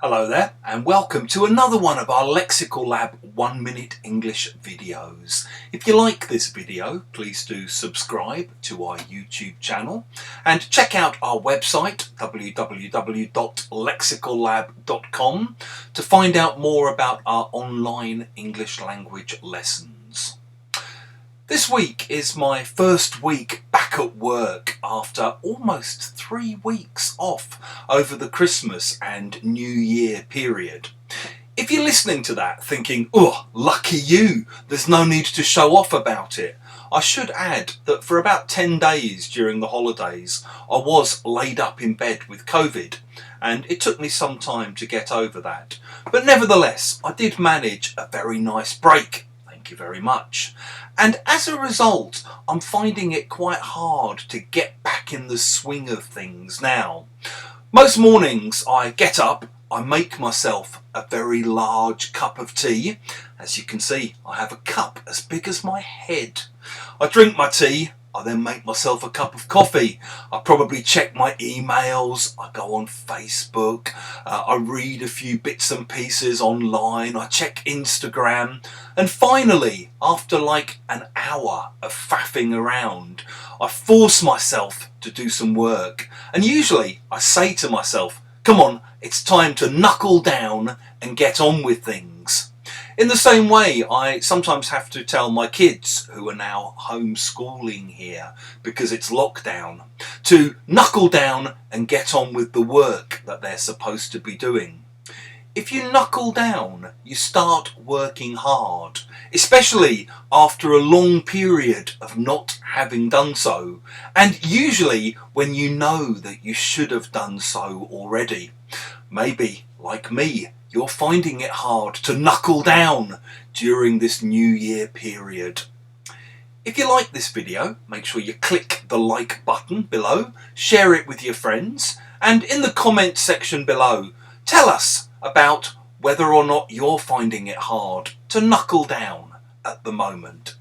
Hello there and welcome to another one of our Lexical Lab 1 Minute English videos. If you like this video, please do subscribe to our YouTube channel and check out our website www.lexicallab.com to find out more about our online English language lessons. This week is my first week back at work after almost 3 weeks off over the Christmas and New Year period. If you're listening to that thinking, oh, lucky you, there's no need to show off about it, I should add that for about 10 days during the holidays I was laid up in bed with COVID and it took me some time to get over that. But nevertheless, I did manage a very nice break. Thank you very much. And as a result, I'm finding it quite hard to get back in the swing of things now. Most mornings I get up, I make myself a very large cup of tea. As you can see, I have a cup as big as my head. I drink my tea. I then make myself a cup of coffee. I probably check my emails, I go on Facebook, I read a few bits and pieces online, I check Instagram, and finally, after like an hour of faffing around, I force myself to do some work. And usually I say to myself, come on, it's time to knuckle down and get on with things. In the same way, I sometimes have to tell my kids, who are now homeschooling here because it's lockdown, to knuckle down and get on with the work that they're supposed to be doing. If you knuckle down, you start working hard, especially after a long period of not having done so, and usually when you know that you should have done so already. Maybe, like me, you're finding it hard to knuckle down during this New Year period. If you like this video, make sure you click the like button below, share it with your friends, and in the comment section below, tell us about whether or not you're finding it hard to knuckle down at the moment.